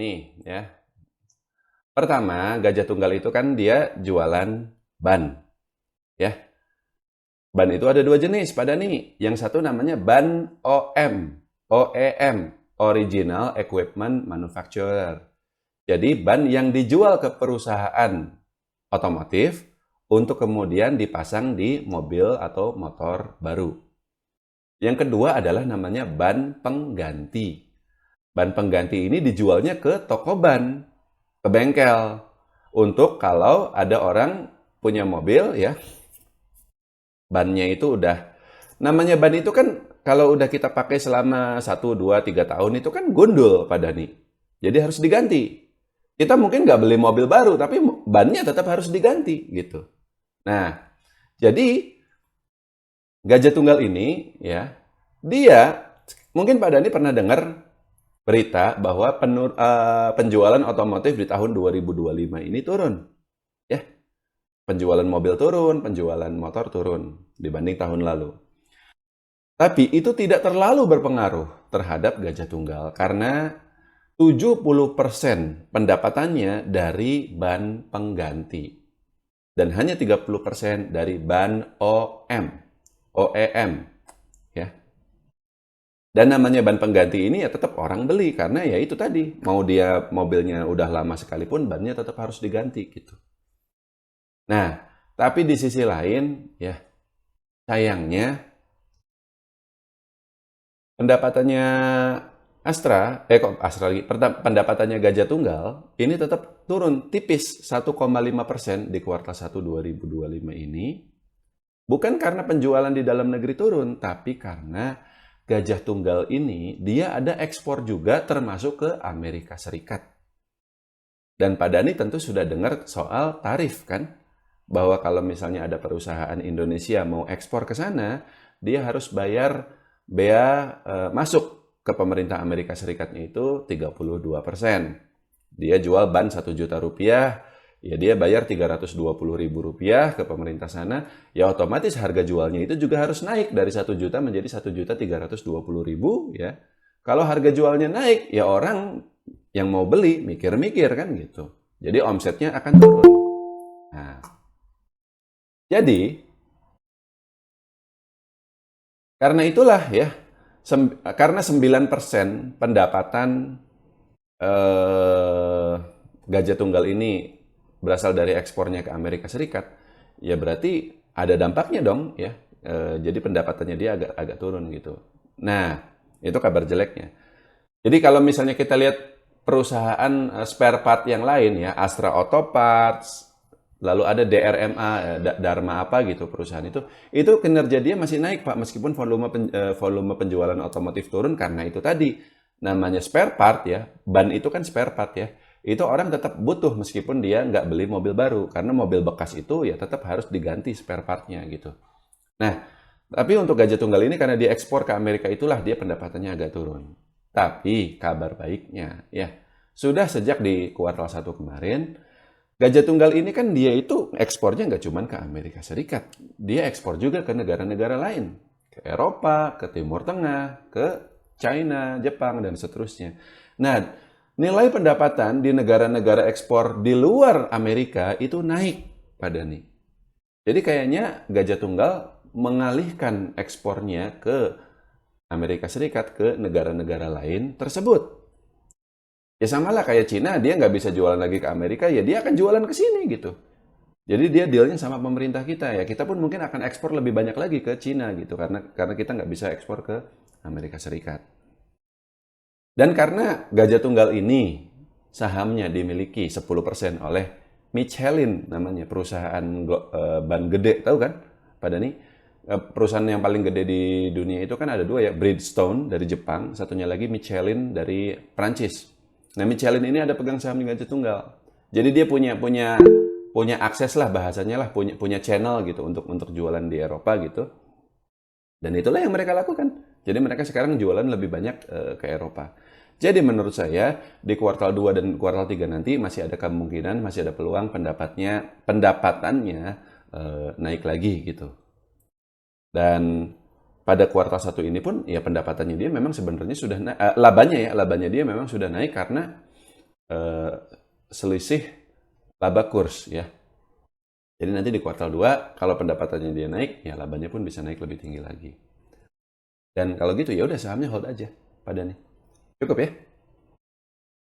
begini ya. Pertama, Gajah Tunggal itu kan dia jualan ban ya. Ban itu ada dua jenis pada nih. Yang satu namanya ban OEM, Original Equipment Manufacturer. Jadi ban yang dijual ke perusahaan otomotif untuk kemudian dipasang di mobil atau motor baru. Yang kedua adalah namanya ban pengganti. Ban pengganti ini dijualnya ke toko ban, ke bengkel. Untuk kalau ada orang punya mobil ya, bannya itu udah, namanya ban itu kan kalau udah kita pakai selama 1, 2, 3 tahun itu kan gundul pada nih. Jadi harus diganti. Kita mungkin nggak beli mobil baru, tapi bannya tetap harus diganti gitu. Nah, jadi Gajah Tunggal ini ya, dia mungkin Pak Dani pernah dengar berita bahwa penjualan otomotif di tahun 2025 ini turun. Ya, penjualan mobil turun, penjualan motor turun dibanding tahun lalu. Tapi itu tidak terlalu berpengaruh terhadap Gajah Tunggal karena 70% pendapatannya dari ban pengganti dan hanya 30% dari ban OEM ya. Dan namanya ban pengganti ini ya tetap orang beli karena ya itu tadi, mau dia mobilnya udah lama sekalipun bannya tetap harus diganti gitu. Nah, tapi di sisi lain ya sayangnya pendapatannya pendapatannya Gajah Tunggal ini tetap turun tipis 1,5% di kuartal 1 2025 ini. Bukan karena penjualan di dalam negeri turun, tapi karena Gajah Tunggal ini dia ada ekspor juga termasuk ke Amerika Serikat. Dan Pak Dhani tentu sudah dengar soal tarif kan? Bahwa kalau misalnya ada perusahaan Indonesia mau ekspor ke sana, dia harus bayar bea masuk ke pemerintah Amerika Serikatnya itu 32%. Dia jual ban 1 juta rupiah, ya dia bayar 320 ribu rupiah ke pemerintah sana, ya otomatis harga jualnya itu juga harus naik dari 1 juta menjadi 1.320.000 ya. Kalau harga jualnya naik, ya orang yang mau beli mikir-mikir kan gitu. Jadi omsetnya akan turun. Nah, jadi karena itulah ya, karena 9% pendapatan Gajah Tunggal ini berasal dari ekspornya ke Amerika Serikat, ya berarti ada dampaknya dong ya. Jadi pendapatannya dia agak turun gitu. Nah, itu kabar jeleknya. Jadi kalau misalnya kita lihat perusahaan spare part yang lain ya, Astra Auto Parts, lalu ada DRMA, Dharma apa gitu perusahaan itu kinerja dia masih naik Pak, meskipun volume penjualan otomotif turun karena itu tadi namanya spare part ya, ban itu kan spare part ya, itu orang tetap butuh meskipun dia nggak beli mobil baru, karena mobil bekas itu ya tetap harus diganti spare partnya gitu. Nah, tapi untuk Gajah Tunggal ini karena dia ekspor ke Amerika itulah dia pendapatannya agak turun. Tapi kabar baiknya ya, sudah sejak di kuartal 1 kemarin, Gajah Tunggal ini kan dia itu ekspornya nggak cuma ke Amerika Serikat. Dia ekspor juga ke negara-negara lain. Ke Eropa, ke Timur Tengah, ke China, Jepang, dan seterusnya. Nah, nilai pendapatan di negara-negara ekspor di luar Amerika itu naik pada nih. Jadi kayaknya Gajah Tunggal mengalihkan ekspornya ke Amerika Serikat ke negara-negara lain tersebut. Ya sama lah kayak Cina, dia nggak bisa jualan lagi ke Amerika, ya dia akan jualan ke sini gitu. Jadi dia dealnya sama pemerintah kita ya. Kita pun mungkin akan ekspor lebih banyak lagi ke Cina gitu karena kita nggak bisa ekspor ke Amerika Serikat. Dan karena Gajah Tunggal ini sahamnya dimiliki 10% oleh Michelin namanya, perusahaan ban gede, tahu kan? Pada nih perusahaan yang paling gede di dunia itu kan ada dua ya, Bridgestone dari Jepang, satunya lagi Michelin dari Prancis. Nah, Michelin ini ada pegang saham di Gajah Tunggal. Jadi dia punya akses lah bahasanya lah, punya channel gitu untuk jualan di Eropa gitu. Dan itulah yang mereka lakukan. Jadi mereka sekarang jualan lebih banyak ke Eropa. Jadi menurut saya di kuartal 2 dan kuartal 3 nanti masih ada kemungkinan, masih ada peluang pendapatannya naik lagi gitu. Dan pada kuartal 1 ini pun ya pendapatannya dia memang sebenarnya sudah labanya dia memang sudah naik karena eh, selisih laba kurs ya. Jadi nanti di kuartal 2 kalau pendapatannya dia naik, ya labanya pun bisa naik lebih tinggi lagi. Dan kalau gitu ya udah sahamnya hold aja pada nih. Cukup ya?